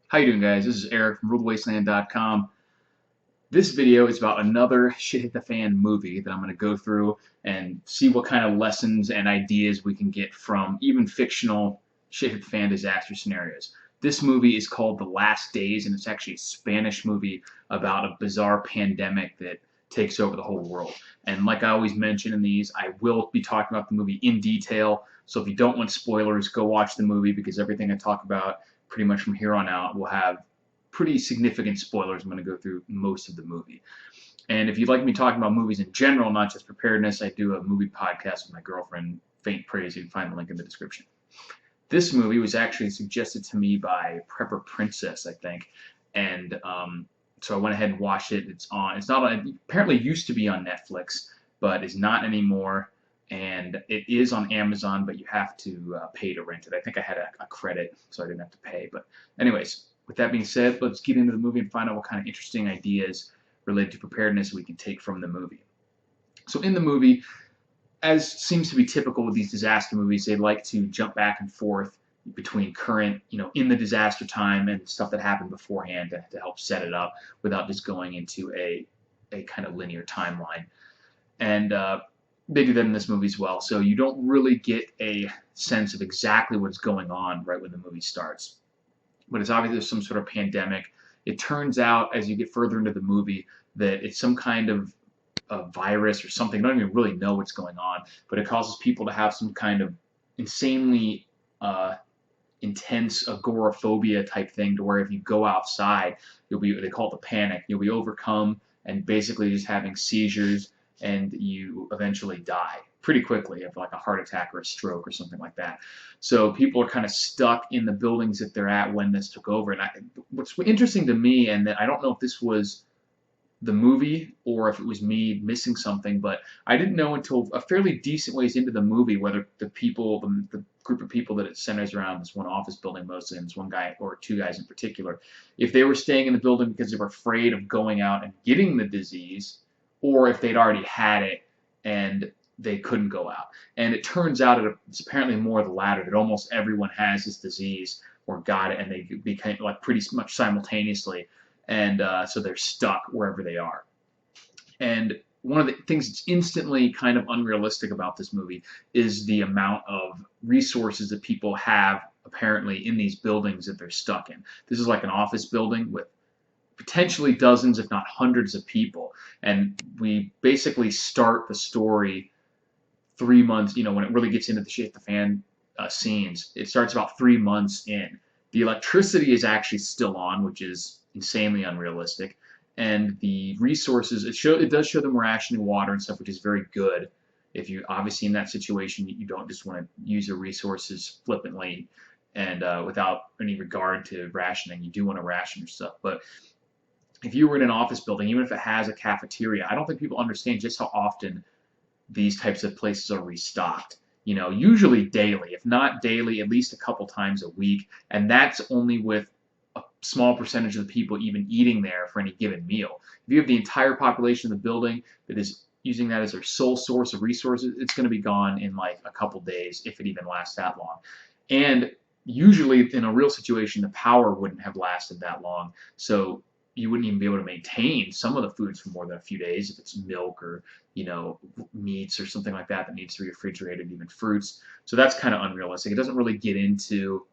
How you doing, guys? This is Eric from RuleTheWasteland.com. This video is about another Shit Hit the Fan movie that I'm going to go through and see what kind of lessons and ideas we can get from even fictional Shit Hit the Fan disaster scenarios. This movie is called The Last Days, and it's actually a Spanish movie about a bizarre pandemic that takes over the whole world. And like I always mention in these, I will be talking about the movie in detail. So if you don't want spoilers, go watch the movie because everything I talk about pretty much from here on out will have pretty significant spoilers. I'm going to go through most of the movie. And if you'd like me talking about movies in general, not just preparedness, I do a movie podcast with my girlfriend, Faint Praise. You can find the link in the description. This movie was actually suggested to me by Prepper Princess, I think, and so I went ahead and watched it. It's on. It's not on. It apparently used to be on Netflix, but is not anymore. And it is on Amazon, but you have to pay to rent it. I think I had a credit, so I didn't have to pay. But anyways, with that being said, let's get into the movie and find out what kind of interesting ideas related to preparedness we can take from the movie. So in the movie, as seems to be typical with these disaster movies, they like to jump back and forth between current, in the disaster time and stuff that happened beforehand to help set it up without just going into a kind of linear timeline. And they do that in this movie as well. So you don't really get a sense of exactly what's going on right when the movie starts. But it's obvious there's some sort of pandemic. It turns out as you get further into the movie that it's some kind of a virus or something. I don't even really know what's going on, but it causes people to have some kind of insanely intense agoraphobia type thing to where if you go outside, they call it the panic. You'll be overcome and basically just having seizures, and you eventually die pretty quickly of like a heart attack or a stroke or something like that. So people are kind of stuck in the buildings that they're at when this took over. And what's interesting to me, and that I don't know if this was the movie or if it was me missing something, but I didn't know until a fairly decent ways into the movie whether the group of people that it centers around, this one office building mostly, and this one guy or two guys in particular, if they were staying in the building because they were afraid of going out and getting the disease, or if they'd already had it and they couldn't go out. And it turns out it's apparently more the latter, that almost everyone has this disease or got it, and they became like pretty much simultaneously, and so they're stuck wherever they are. And one of the things that's instantly kind of unrealistic about this movie is the amount of resources that people have apparently in these buildings that they're stuck in. This is like an office building with potentially dozens, if not hundreds of people. And we basically start the story 3 months, when it really gets into the shit the fan scenes. It starts about 3 months in. The electricity is actually still on, which is insanely unrealistic. And the resources, it does show them rationing water and stuff, which is very good. If you obviously in that situation, you don't just want to use your resources flippantly and without any regard to rationing. You do want to ration your stuff, but if you were in an office building, even if it has a cafeteria, I don't think people understand just how often these types of places are restocked. Usually daily, if not daily, at least a couple times a week, and that's only with a small percentage of the people even eating there for any given meal. If you have the entire population of the building that is using that as their sole source of resources, it's going to be gone in like a couple days, if it even lasts that long. And usually in a real situation, the power wouldn't have lasted that long. So you wouldn't even be able to maintain some of the foods for more than a few days if it's milk or meats or something like that needs to be refrigerated, even fruits. So that's kind of unrealistic. It doesn't really get into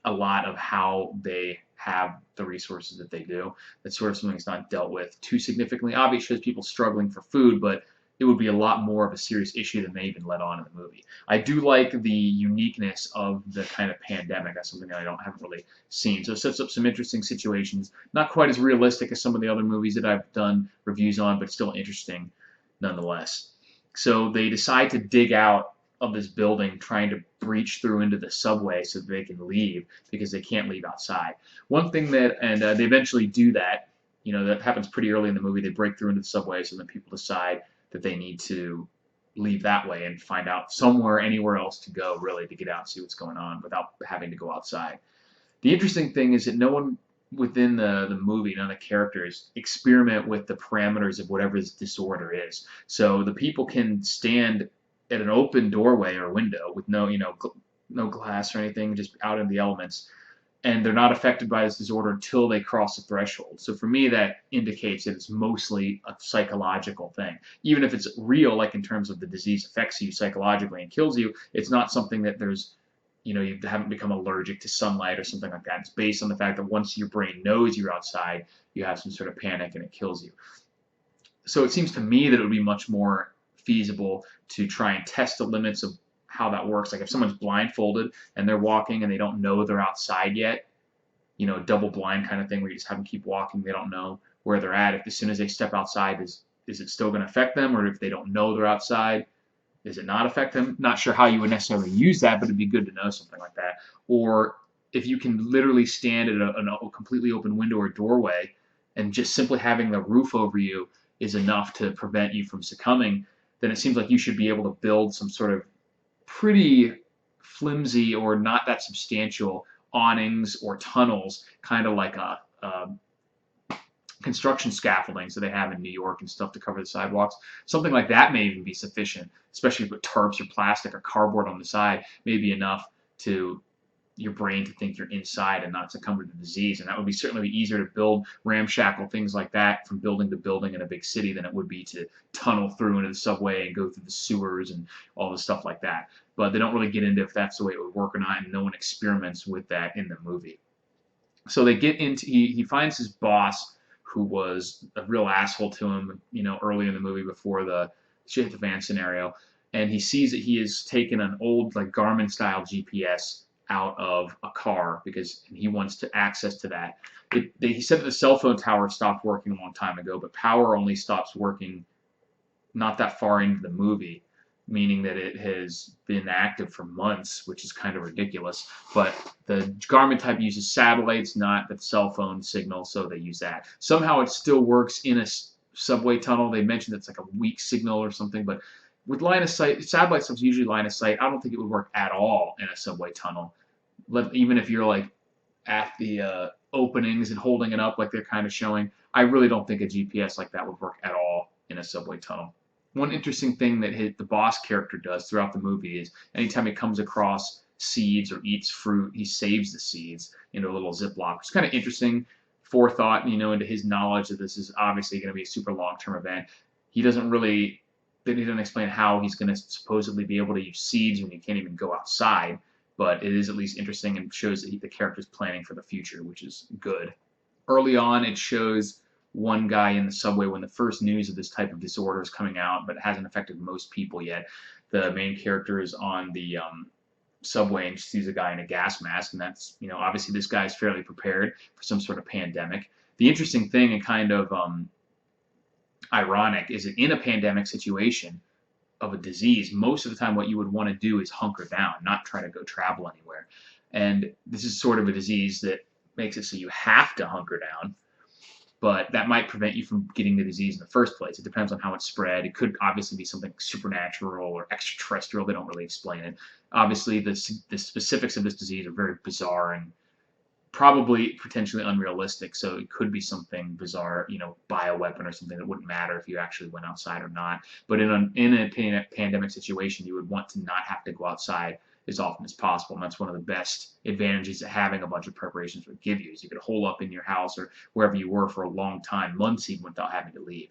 a lot of how they have the resources that they do. That's sort of something that's not dealt with too significantly. Obviously, shows people struggling for food, but it would be a lot more of a serious issue than they even let on in the movie. I do like the uniqueness of the kind of pandemic. That's something that haven't really seen. So it sets up some interesting situations. Not quite as realistic as some of the other movies that I've done reviews on, but still interesting nonetheless. So they decide to dig out of this building, trying to breach through into the subway so that they can leave because they can't leave outside. One thing they eventually do that. That happens pretty early in the movie. They break through into the subway, so then people decide that they need to leave that way and find out anywhere else to go, really, to get out and see what's going on without having to go outside. The interesting thing is that no one within the movie, none of the characters, experiment with the parameters of whatever this disorder is. So the people can stand at an open doorway or window with no glass or anything, just out in the elements, and they're not affected by this disorder until they cross the threshold. So for me, that indicates that it's mostly a psychological thing. Even if it's real, like in terms of the disease affects you psychologically and kills you, it's not something that there's, you haven't become allergic to sunlight or something like that. It's based on the fact that once your brain knows you're outside, you have some sort of panic and it kills you. So it seems to me that it would be much more feasible to try and test the limits of how that works. Like if someone's blindfolded and they're walking and they don't know they're outside yet, double blind kind of thing where you just have them keep walking, they don't know where they're at. If as soon as they step outside, is it still going to affect them? Or if they don't know they're outside, does it not affect them? Not sure how you would necessarily use that, but it'd be good to know something like that. Or if you can literally stand at a completely open window or doorway and just simply having the roof over you is enough to prevent you from succumbing, then it seems like you should be able to build some sort of pretty flimsy or not that substantial awnings or tunnels, kind of like a construction scaffolding so they have in New York and stuff to cover the sidewalks. Something like that may even be sufficient, especially with tarps or plastic or cardboard on the side, may be enough to your brain to think you're inside and not succumb to the disease. And that would certainly be easier to build ramshackle things like that from building to building in a big city than it would be to tunnel through into the subway and go through the sewers and all the stuff like that. But they don't really get into if that's the way it would work or not, and no one experiments with that in the movie. So they get into, he finds his boss, who was a real asshole to him, early in the movie before the shit hit the fan scenario, and he sees that he has taken an old like Garmin style GPS out of a car because he wants to access to that. He said that the cell phone tower stopped working a long time ago, but power only stops working not that far into the movie, meaning that it has been active for months, which is kind of ridiculous. But the Garmin type uses satellites, not the cell phone signal, so they use that. Somehow it still works in a subway tunnel. They mentioned it's like a weak signal or something, but with line of sight, satellite stuff's usually line of sight. I don't think it would work at all in a subway tunnel. Even if you're like at the openings and holding it up like they're kind of showing, I really don't think a GPS like that would work at all in a subway tunnel. One interesting thing that the boss character does throughout the movie is anytime he comes across seeds or eats fruit, he saves the seeds into a little Ziploc. It's kind of interesting forethought, into his knowledge that this is obviously going to be a super long-term event. He doesn't explain how he's going to supposedly be able to use seeds when he can't even go outside, but it is at least interesting and shows that the character's planning for the future, which is good. Early on, it shows one guy in the subway when the first news of this type of disorder is coming out, but it hasn't affected most people yet. The main character is on the subway and sees a guy in a gas mask, and that's, obviously this guy's fairly prepared for some sort of pandemic. The interesting thing and kind of ironic is that in a pandemic situation of a disease, most of the time what you would want to do is hunker down, not try to go travel anywhere. And this is sort of a disease that makes it so you have to hunker down, but that might prevent you from getting the disease in the first place. It depends on how it's spread. It could obviously be something supernatural or extraterrestrial. They don't really explain it. Obviously, the specifics of this disease are very bizarre and probably potentially unrealistic, so it could be something bizarre, bioweapon or something that wouldn't matter if you actually went outside or not. But in a pandemic situation, you would want to not have to go outside as often as possible, and that's one of the best advantages that having a bunch of preparations would give you, is you could hole up in your house or wherever you were for a long time, months even, without having to leave.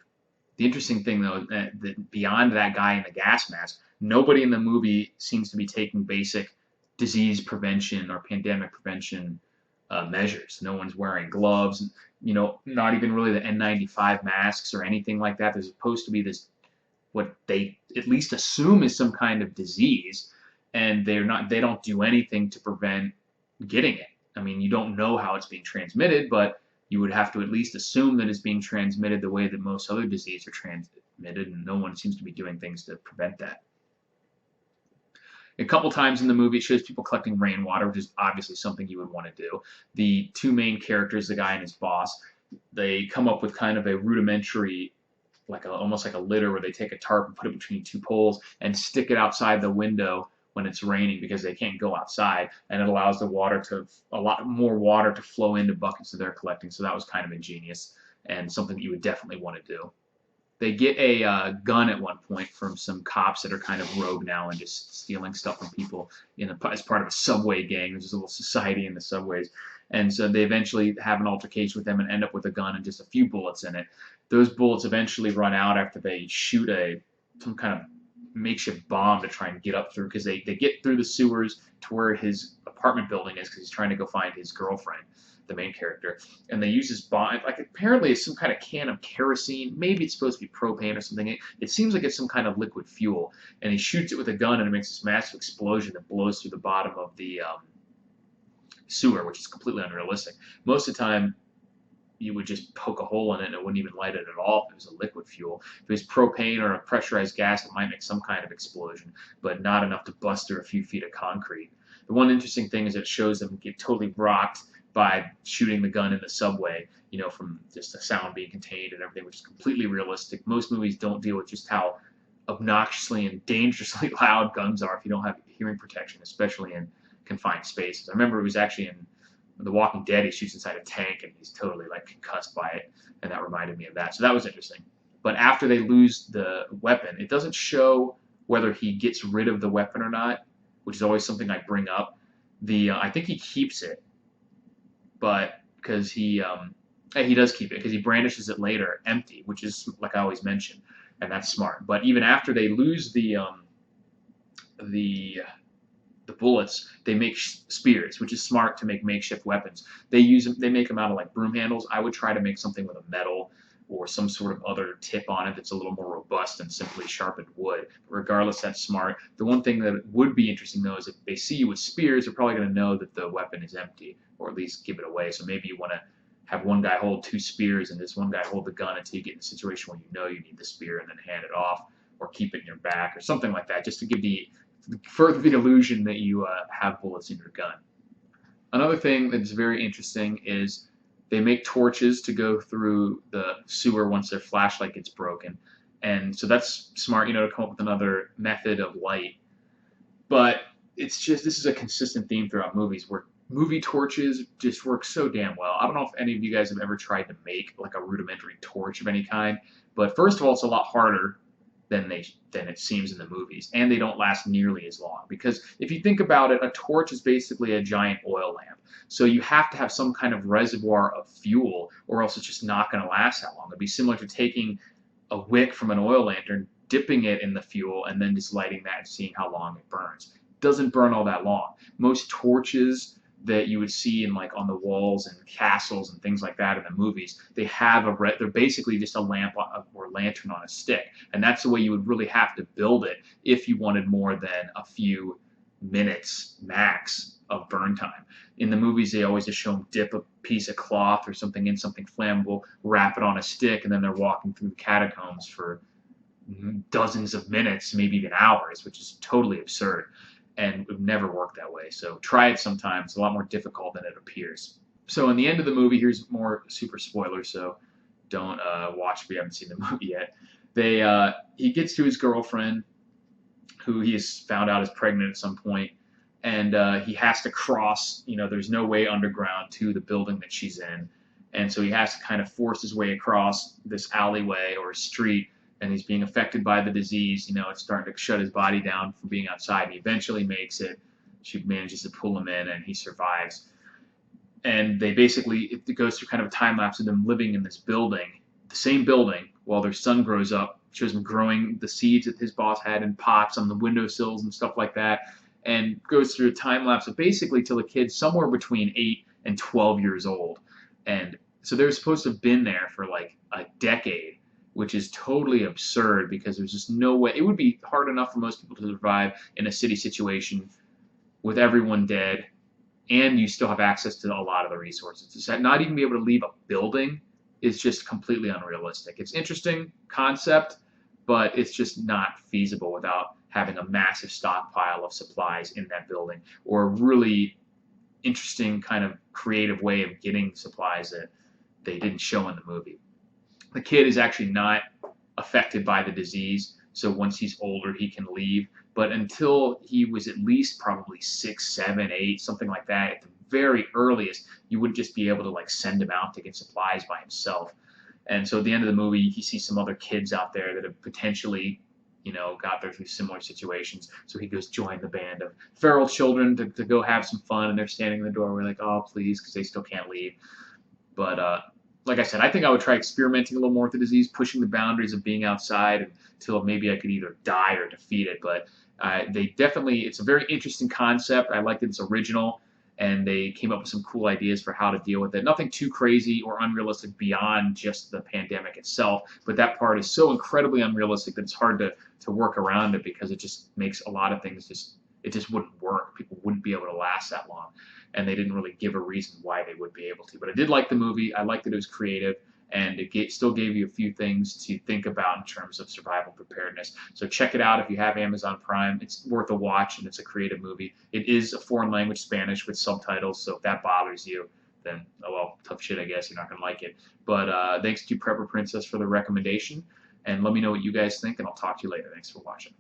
The interesting thing, though, that beyond that guy in the gas mask, nobody in the movie seems to be taking basic disease prevention or pandemic prevention measures. No one's wearing gloves, not even really the N95 masks or anything like that. There's supposed to be this, what they at least assume is some kind of disease, and they don't do anything to prevent getting it. I mean, you don't know how it's being transmitted, but you would have to at least assume that it's being transmitted the way that most other diseases are transmitted, and no one seems to be doing things to prevent that. A couple times in the movie, it shows people collecting rainwater, which is obviously something you would want to do. The two main characters, the guy and his boss, they come up with kind of a rudimentary, almost like a litter, where they take a tarp and put it between two poles and stick it outside the window when it's raining because they can't go outside, and it allows a lot more water to flow into buckets that they're collecting. So that was kind of ingenious and something that you would definitely want to do. They get a gun at one point from some cops that are kind of rogue now and just stealing stuff from people as part of a subway gang. There's a little society in the subways. And so they eventually have an altercation with them and end up with a gun and just a few bullets in it. Those bullets eventually run out after they shoot some kind of makeshift bomb to try and get up through, because they get through the sewers to where his apartment building is, because he's trying to go find his girlfriend, the main character. And they use this bomb, like apparently it's some kind of can of kerosene. Maybe it's supposed to be propane or something. It seems like it's some kind of liquid fuel. And he shoots it with a gun and it makes this massive explosion that blows through the bottom of the sewer, which is completely unrealistic. Most of the time, you would just poke a hole in it and it wouldn't even light it at all if it was a liquid fuel. If it was propane or a pressurized gas, it might make some kind of explosion, but not enough to bust through a few feet of concrete. The one interesting thing is it shows them get totally rocked by shooting the gun in the subway, from just the sound being contained and everything, which is completely realistic. Most movies don't deal with just how obnoxiously and dangerously loud guns are if you don't have hearing protection, especially in confined spaces. I remember it was actually in The Walking Dead, he shoots inside a tank and he's totally concussed by it, and that reminded me of that. So that was interesting. But after they lose the weapon, it doesn't show whether he gets rid of the weapon or not, which is always something I bring up. I think he keeps it, but because he does keep it because he brandishes it later empty, which is like I always mention, and that's smart. But even after they lose the bullets, they make spears, which is smart to make makeshift weapons. They make them out of broom handles. I would try to make something with a metal or some sort of other tip on it that's a little more robust than simply sharpened wood. But regardless, that's smart. The one thing that would be interesting though is if they see you with spears, they're probably going to know that the weapon is empty, or at least give it away. So maybe you want to have one guy hold 2 spears and this one guy hold the gun until you get in a situation where you need the spear, and then hand it off or keep it in your back or something like that, just to give further the illusion that you have bullets in your gun. Another thing that's very interesting is they make torches to go through the sewer once their flashlight gets broken. And so that's smart, to come up with another method of light. But this is a consistent theme throughout movies where movie torches just work so damn well. I don't know if any of you guys have ever tried to make a rudimentary torch of any kind, but first of all, it's a lot harder than it seems in the movies, and they don't last nearly as long, because if you think about it, a torch is basically a giant oil lamp. So you have to have some kind of reservoir of fuel, or else it's just not going to last that long. It'd be similar to taking a wick from an oil lantern, dipping it in the fuel, and then just lighting that and seeing how long it burns. It doesn't burn all that long. Most torches that you would see in on the walls and castles and things like that in the movies, they're basically just a lamp or lantern on a stick, and that's the way you would really have to build it if you wanted more than a few minutes max of burn time. In the movies, they always just show them dip a piece of cloth or something in something flammable, wrap it on a stick, and then they're walking through the catacombs for dozens of minutes, maybe even hours, which is totally absurd. And it would never work that way. So try it sometime. It's a lot more difficult than it appears. So in the end of the movie, here's more super spoilers, so don't watch if you haven't seen the movie yet. He gets to his girlfriend, who he has found out is pregnant at some point, and he has to cross, there's no way underground to the building that she's in. And so he has to kind of force his way across this alleyway or street, and he's being affected by the disease. It's starting to shut his body down from being outside. He eventually makes it. She manages to pull him in, and he survives. And it goes through kind of a time lapse of them living in this building, the same building, while their son grows up. Shows him growing the seeds that his boss had in pots on the windowsills and stuff like that, and goes through a time lapse of basically till the kid's somewhere between 8 and 12 years old. And so they're supposed to have been there for a decade, which is totally absurd, because there's just no way. It would be hard enough for most people to survive in a city situation with everyone dead, and you still have access to a lot of the resources. To not even be able to leave a building is just completely unrealistic. It's interesting concept, but it's just not feasible without having a massive stockpile of supplies in that building, or a really interesting kind of creative way of getting supplies that they didn't show in the movie. The kid is actually not affected by the disease, so once he's older, he can leave. But until he was at least probably 6, 7, 8, something like that, at the very earliest, you wouldn't just be able to send him out to get supplies by himself. And so at the end of the movie, he sees some other kids out there that have potentially got there through similar situations. So he goes join the band of feral children to go have some fun, and they're standing in the doorway like, oh, please, because they still can't leave. But like I said, I think I would try experimenting a little more with the disease, pushing the boundaries of being outside until maybe I could either die or defeat it. But it's a very interesting concept. I liked it. It's original, and they came up with some cool ideas for how to deal with it. Nothing too crazy or unrealistic beyond just the pandemic itself, but that part is so incredibly unrealistic that it's hard to work around it because it just makes a lot of things it just wouldn't work. People wouldn't be able to last that long, and they didn't really give a reason why they would be able to. But I did like the movie. I liked that it was creative, and still gave you a few things to think about in terms of survival preparedness. So check it out if you have Amazon Prime. It's worth a watch, and it's a creative movie. It is a foreign language, Spanish, with subtitles, so if that bothers you, then, oh well, tough shit, I guess. You're not going to like it. But thanks to Prepper Princess for the recommendation, and let me know what you guys think, and I'll talk to you later. Thanks for watching.